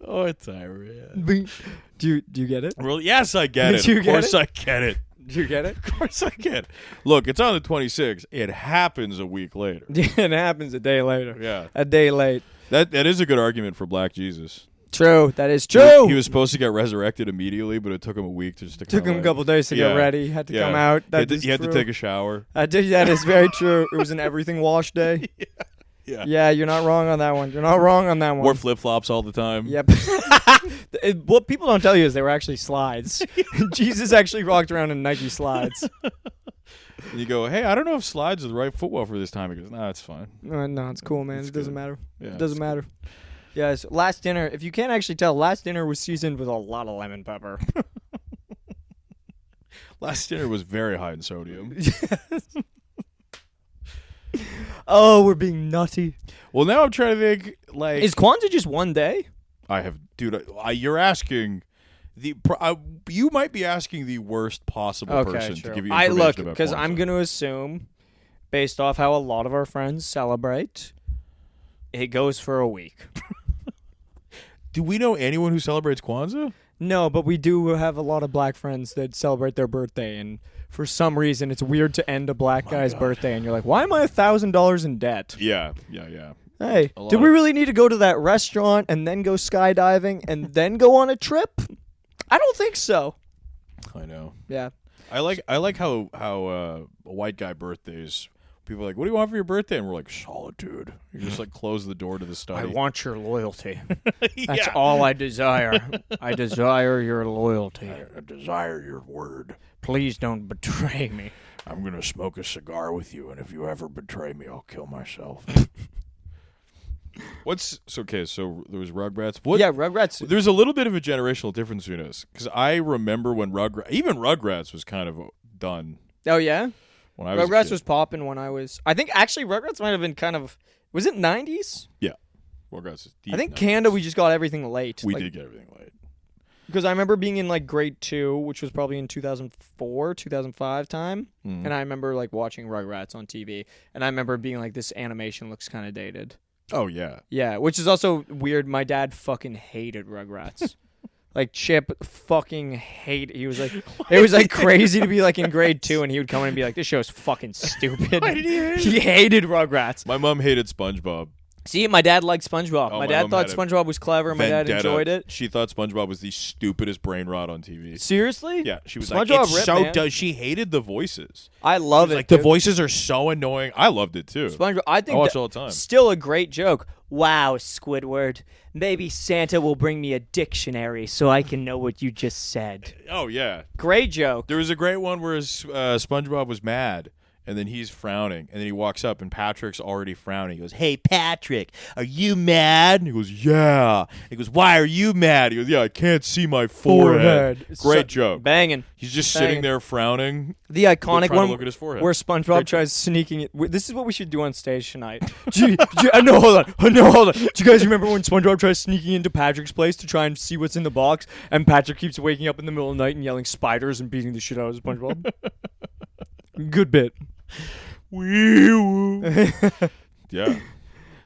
Oh, it's Iran. Do you get it? Well, yes, I get it. Did you Of get course it? I get it. Do you get it? Of course I get it. Look, it's on the 26th. It happens a week later. It happens a day later. Yeah. A day late. That is a good argument for Black Jesus. True. That is true. He was supposed to get resurrected immediately, but it took him a week to come Took him a couple days to get ready. Had to come out. He had to take a shower. That is very true. It was an everything wash day. Yeah, you're not wrong on that one. Wore flip-flops all the time. Yep. What people don't tell you is they were actually slides. Jesus actually walked around in Nike slides. And you go, hey, I don't know if slides are the right footwear for this time. He goes, nah, it's fine. No, it's cool, man. It doesn't matter. Yeah, it doesn't matter. Yes, last dinner, if you can't actually tell, last dinner was seasoned with a lot of lemon pepper. Last dinner was very high in sodium. Oh, we're being nutty. Well, now I'm trying to think, like... Is Kwanzaa just one day? You're asking... you might be asking the worst possible person to give you information about Kwanzaa. Because I'm going to assume, based off how a lot of our friends celebrate, it goes for a week. Do we know anyone who celebrates Kwanzaa? No, but we do have a lot of black friends that celebrate their birthday, and for some reason, it's weird to end a black guy's birthday, and you're like, why am I $1,000 in debt? Yeah. Hey, did we really need to go to that restaurant and then go skydiving and then go on a trip? I don't think so. I know. Yeah. I like how a white guy birthdays, people are like, what do you want for your birthday? And we're like, solitude. You just like close the door to the study. I want your loyalty. That's all I desire. I desire your loyalty. I desire your word. Please don't betray me. I'm going to smoke a cigar with you, and if you ever betray me, I'll kill myself. So there was Rugrats. Yeah, Rugrats. There's a little bit of a generational difference between us, because I remember when Rugrats was kind of done. Oh, yeah? When I was Rugrats was popping when I was... I think actually Rugrats might have been kind of... Was it 90s? Yeah. Rugrats is deep. I think 90s. Canada, we just got everything late. We did get everything late. Because I remember being in like grade 2, which was probably in 2004, 2005 time. And I remember like watching Rugrats on TV. And I remember being like, this animation looks kind of dated. Oh, yeah. Yeah, which is also weird. My dad fucking hated Rugrats. Like, Chip fucking hated. He was like, it was like crazy to be like in grade 2, and he would come in and be like, this show's fucking stupid. Why did he hate it? He hated Rugrats. My mom hated SpongeBob. See, my dad liked SpongeBob. Oh, my my dad mom thought had a SpongeBob was clever. My dad Vendetta. enjoyed it. She thought SpongeBob was the stupidest brain rot on TV. Seriously? Yeah, she was SpongeBob like, it's ripped, so man. dumb. She hated the voices. I love it. Like, the dude. voices are so annoying. I loved it, too. SpongeBob, I think I watch it all the time. Still a great joke. Wow, Squidward. Maybe Santa will bring me a dictionary so I can know what you just said. Oh, yeah. Great joke. There was a great one where SpongeBob was mad, and then he's frowning, and then he walks up, and Patrick's already frowning. He goes, hey, Patrick, are you mad? And he goes, yeah. He goes, why are you mad? He goes, yeah, I can't see my forehead. Great joke. Banging. He's just sitting there frowning. The iconic trying to one look at his forehead. where SpongeBob Great tries sneaking it. This is what we should do on stage tonight. No, hold on. Do you guys remember when SpongeBob tries sneaking into Patrick's place to try and see what's in the box, and Patrick keeps waking up in the middle of the night and yelling spiders and beating the shit out of SpongeBob? Good bit. Yeah.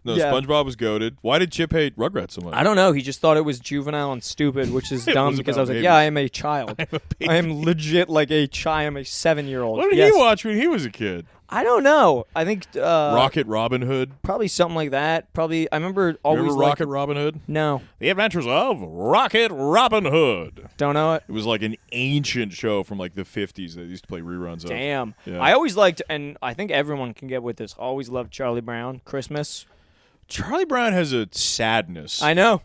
No, Yeah. SpongeBob was goated. Why did Chip hate Rugrats so much? I don't know. He just thought it was juvenile and stupid, which is dumb was because I about was like, babies. yeah, I am a child. I am legit like a child. I am a 7-year-old. What did Yes. he watch when he was a kid? I don't know. I think Rocket Robin Hood. probably something like that. Probably I remember always Remember like, Rocket Robin Hood? No, The Adventures of Rocket Robin Hood. don't know it. It was like an ancient show from like the 50s that they used to play reruns of. Damn. Yeah. I always liked, and I think everyone can get with this. Always loved Charlie Brown. Christmas. Charlie Brown has a sadness. I know.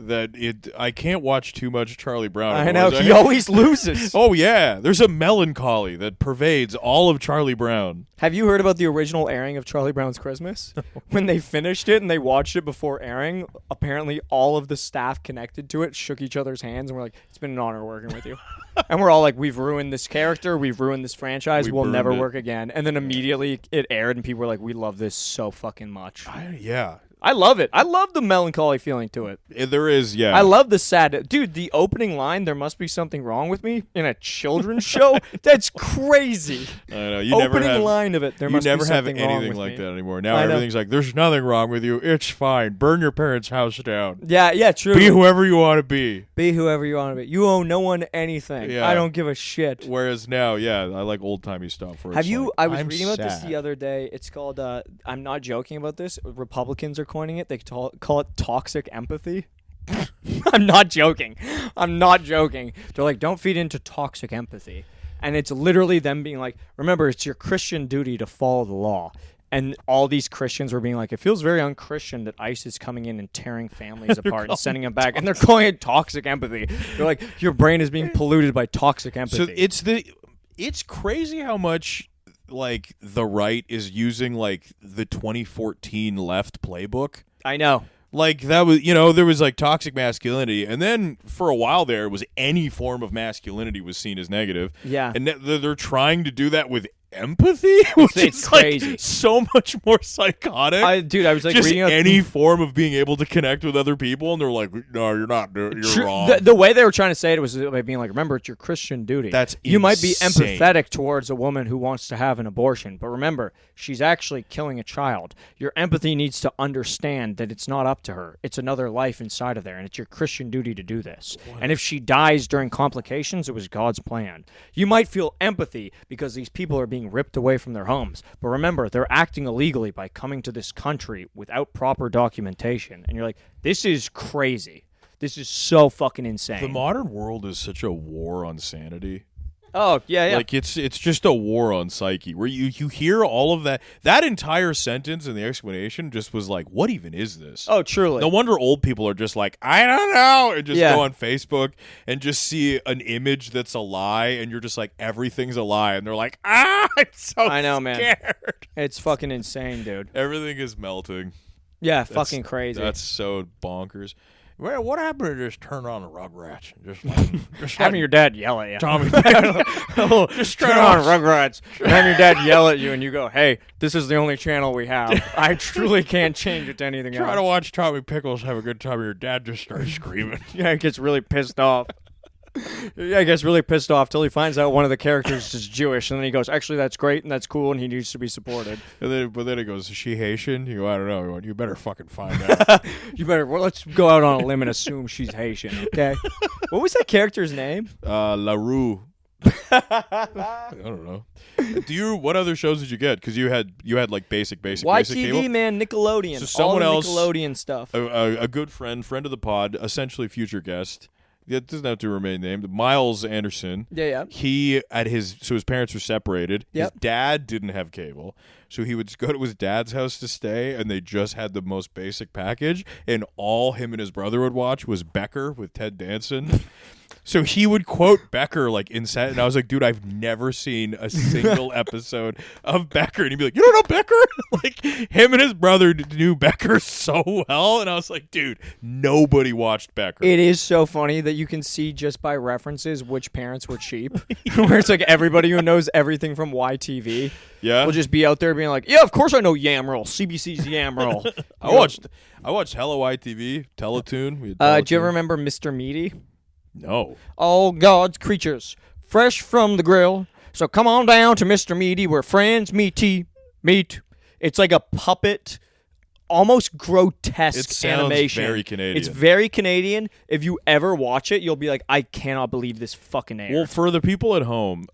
I can't watch too much Charlie Brown. I know. otherwise He always loses. Oh, yeah. There's a melancholy that pervades all of Charlie Brown. Have you heard about the original airing of Charlie Brown's Christmas? When they finished it and they watched it before airing, apparently all of the staff connected to it shook each other's hands and were like, it's been an honor working with you. And we're all like, we've ruined this character. We've ruined this franchise. We'll never burned it. work again. And then immediately it aired and people were like, we love this so fucking much. Yeah. I love it. I love the melancholy feeling to it. There is, yeah. I love the sad... Dude, the opening line, there must be something wrong with me, in a children's show? That's crazy. I know. You Opening never have, line of it, there you must never be have something wrong anything with like me. that anymore. Now I know. everything's like, there's nothing wrong with you. It's fine. Burn your parents' house down. Yeah, true. Be whoever you want to be. Be whoever you want to be. You owe no one anything. Yeah. I don't give a shit. Whereas now, yeah, I like old-timey stuff. Where Have it's you... like, I was I'm reading about this sad. the other day. It's called... I'm not joking about this. Republicans are coining it. They call it toxic empathy. I'm not joking. I'm not joking. They're like, don't feed into toxic empathy. And it's literally them being like, remember, it's your Christian duty to follow the law. And all these Christians were being like, it feels very unchristian that ICE is coming in and tearing families apart and sending them back. And they're calling it toxic empathy. They're like, your brain is being polluted by toxic empathy. So it's crazy how much like the right is using like the 2014 left playbook. I know. Like that was, there was like toxic masculinity, and then for a while there was any form of masculinity was seen as negative. Yeah. And they're trying to do that with empathy, which It's is crazy. Like so much more psychotic. I was like just reading any form of being able to connect with other people, and they're like, no, you're not. You're wrong. The way they were trying to say it was by being like, remember, it's your Christian duty. That's you might be insane. empathetic towards a woman who wants to have an abortion, but remember, she's actually killing a child. Your empathy needs to understand that it's not up to her. It's another life inside of there, and it's your Christian duty to do this. And if she dies during complications, it was God's plan. You might feel empathy because these people are being ripped away from their homes, but remember, they're acting illegally by coming to this country without proper documentation. And you're like, this is crazy. This is so fucking insane. The modern world is such a war on sanity. Oh, yeah. Like it's just a war on psyche where you hear all of that entire sentence and the explanation just was like, what even is this? Oh, truly. No wonder old people are just like, I don't know, and just Yeah. go on Facebook and just see an image that's a lie, and you're just like, everything's a lie, and they're like, I'm so I know, man. scared. It's fucking insane, dude. Everything is melting. Yeah, That's- fucking crazy. That's so bonkers. Well, what happened to just turn on the Rugrats and just having your dad yell at you. Tommy Just turn on Rugrats and have your dad yell at you and you go, hey, this is the only channel we have. I truly can't change it to anything try else. to watch Tommy Pickles have a good time, and your dad just starts screaming. Yeah, he gets really pissed off. Yeah, he gets really pissed off till he finds out one of the characters is Jewish, and then he goes, actually, that's great and that's cool, and he needs to be supported. But then he goes, is she Haitian? You go, I don't know. He went, you better fucking find out. You better, well, let's go out on a limb and assume she's Haitian, okay? What was that character's name? LaRue. I don't know. What other shows did you get? Because you had like basic cable. YTV, man, Nickelodeon. So someone all the else- Nickelodeon stuff. A good friend of the pod, essentially future guest. It doesn't have to remain named. Miles Anderson. Yeah. He his parents were separated. Yep. His dad didn't have cable, so he would go to his dad's house to stay, and they just had the most basic package. And all him and his brother would watch was Becker with Ted Danson. So he would quote Becker like in set, and I was like, dude, I've never seen a single episode of Becker. And he'd be like, you don't know Becker? Like him and his brother knew Becker so well, and I was like, dude, nobody watched Becker. It is so funny that you can see just by references which parents were cheap. Where it's like everybody who knows everything from YTV Yeah, will just be out there being like, yeah, of course I know Yamroll, CBC's Yamroll. I watched Hello YTV, Teletoon. We had Do you Teletoon. ever remember Mr. Meaty? No. All God's creatures, fresh from the grill. So come on down to Mr. Meaty where friends meet. It's like a puppet, almost grotesque It sounds animation. very Canadian. It's very Canadian. If you ever watch it, you'll be like, I cannot believe this fucking aired. Well, for the people at home,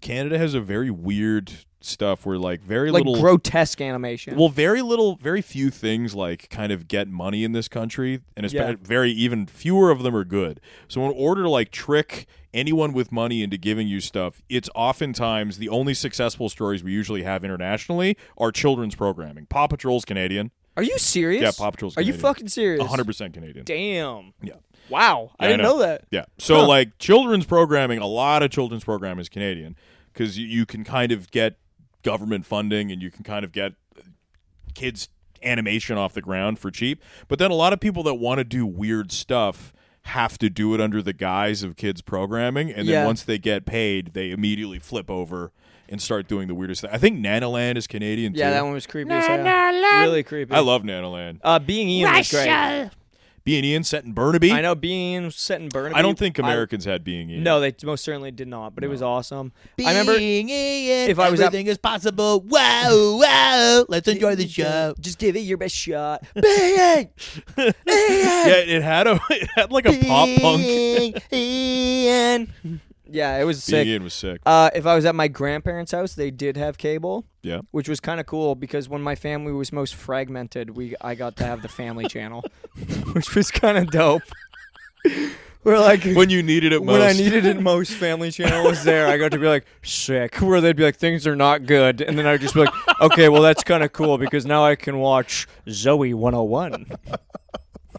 Canada has a very weird stuff where like very like little grotesque animation. Well, very few things like kind of get money in this country, and especially even fewer of them are good. So in order to like trick anyone with money into giving you stuff, it's oftentimes the only successful stories we usually have internationally are children's programming. Paw Patrol's Canadian. Are you serious? Yeah, Paw Patrol's Are you Canadian. fucking serious? 100% Canadian. Damn. Yeah. Wow. I Yeah, didn't know that. Yeah. So Huh. like children's programming, a lot of children's programming is Canadian because you can kind of get government funding and you can kind of get kids animation off the ground for cheap. But then a lot of people that want to do weird stuff have to do it under the guise of kids programming, and then Yeah. once they get paid, they immediately flip over and start doing the weirdest thing. I think Nanaland is Canadian Yeah, too. that one was creepy as hell. Really creepy. I love Nanaland. Being Ian was great. Being Ian set in Burnaby. I know Being set in Burnaby. I don't think Americans had Being Ian. No, they most certainly did not, but it was awesome. I remember if I was at- everything is possible. Wow, wow. Let's enjoy the show. just give it your best shot. Yeah, it had like a pop punk. Ian. Yeah, it was sick. Being in was sick. If I was at my grandparents' house, they did have cable. Yeah. Which was kind of cool because when my family was most fragmented, I got to have the family channel, which was kind of dope. We're like When you needed it most. When I needed it most, Family Channel was there. I got to be like, sick. Where they'd be like, things are not good. And then I'd just be like, okay, well, that's kind of cool because now I can watch Zoe 101.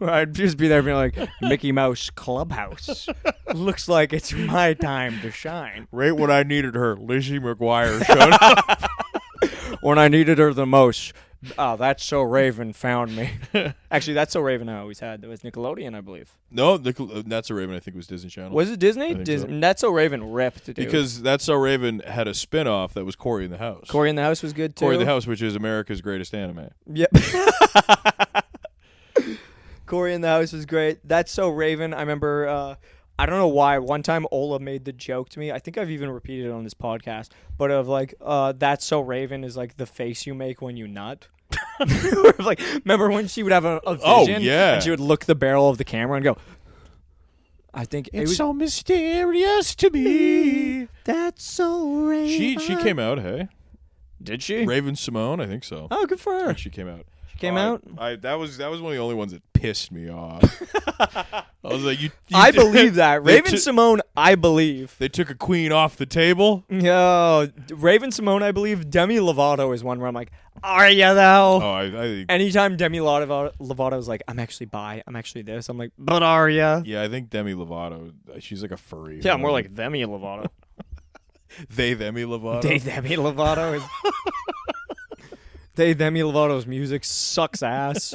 Or I'd just be there being like, Mickey Mouse Clubhouse. Looks like it's my time to shine. Right when I needed her, Lizzie McGuire showed up. When I needed her the most, oh, That's So Raven found me. Actually, That's So Raven I always had. That was Nickelodeon, I believe. No, That's So Raven, I think, was Disney Channel. Was it Disney? So. That's So Raven ripped, dude. Because That's So Raven had a spin-off that was Cory in the House. Cory in the House was good, too. Cory in the House, which is America's greatest anime. Yep. Cory in the House was great. That's So Raven. I remember, I don't know why, one time Ola made the joke to me. I think I've even repeated it on this podcast, but of like, That's So Raven is like the face you make when you nut. Like, remember when she would have a vision? Oh, yeah. And she would look the barrel of the camera and go, I think It's so mysterious to me. That's so Raven. She came out, hey? Did she? Raven Simone, I think so. Oh, good for I her. think she came out. She came out? That was one of the only ones that pissed me off. I was like, I believe that. They Raven Simone, I believe. They took a queen off the table. No, Raven Simone, I believe. Demi Lovato is one where I'm like, are you though? Oh, I Anytime Demi Lovato is like, I'm actually bi, I'm actually this, I'm like, but are ya? yeah, I think Demi Lovato, she's like a furry. Yeah, more like Demi Lovato. Demi Lovato. Demi Lovato is. Demi Lovato's music sucks ass.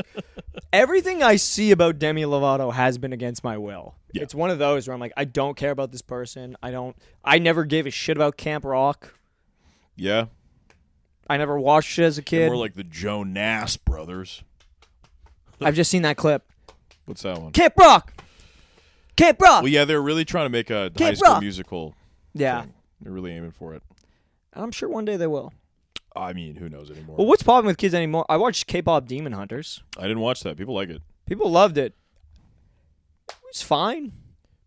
Everything I see about Demi Lovato has been against my will. Yeah. It's one of those where I'm like, I don't care about this person. I never gave a shit about Camp Rock. Yeah. I never watched it as a kid. More like the Jonas Brothers. I've just seen that clip. What's that one? Camp Rock! Camp Rock! Well, yeah, they're really trying to make a Camp High School Rock! Musical. Yeah. Thing. They're really aiming for it. I'm sure one day they will. I mean, who knows anymore? Well, what's popping with kids anymore? I watched K-pop Demon Hunters. I didn't watch that. People like it. People loved it. It was fine.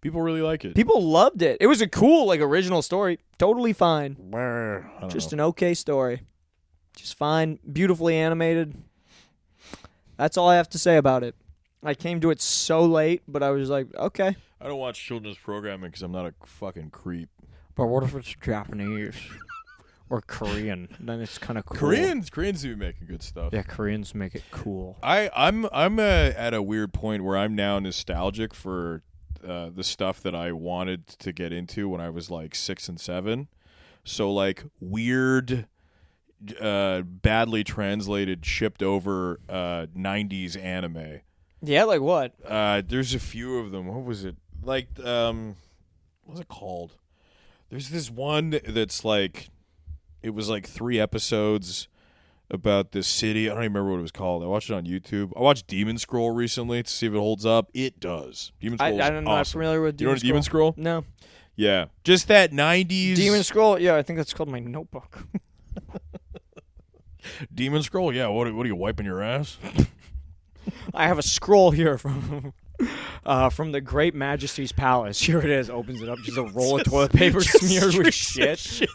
People really like it. People loved it. It was a cool, like, original story. Totally fine. Just an okay story. Just fine. Beautifully animated. That's all I have to say about it. I came to it so late, but I was like, okay. I don't watch children's programming because I'm not a fucking creep. But what if it's Japanese? Or Korean? Then it's kind of cool. Koreans do be making good stuff. Yeah, Koreans make it cool. I'm at a weird point where I'm now nostalgic for the stuff that I wanted to get into when I was like 6 and 7. So like weird, badly translated, shipped over 90s anime. Yeah, like what? There's a few of them. What was it? Like, what's it called? There's this one that's like, it was like 3 episodes about this city. I don't even remember what it was called. I watched it on YouTube. I watched Demon Scroll recently to see if it holds up. It does. Demon Scroll is I'm not awesome. familiar with Demon Scroll. You know Demon Scroll? No. Yeah. Just that 90s. Demon Scroll? Yeah, I think that's called my notebook. Demon Scroll? Yeah. What are you wiping your ass? I have a scroll here from the Great Majesty's Palace. Here it is. Opens it up. Just a roll of toilet paper smeared with shit.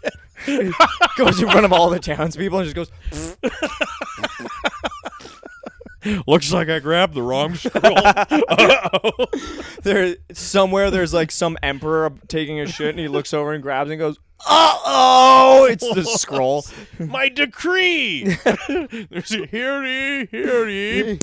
Goes in front of all the townspeople and just goes. Looks like I grabbed the wrong scroll. There's like some emperor taking a shit and he looks over and grabs it and goes, uh-oh! It's the scroll. My decree! There's a hear ye.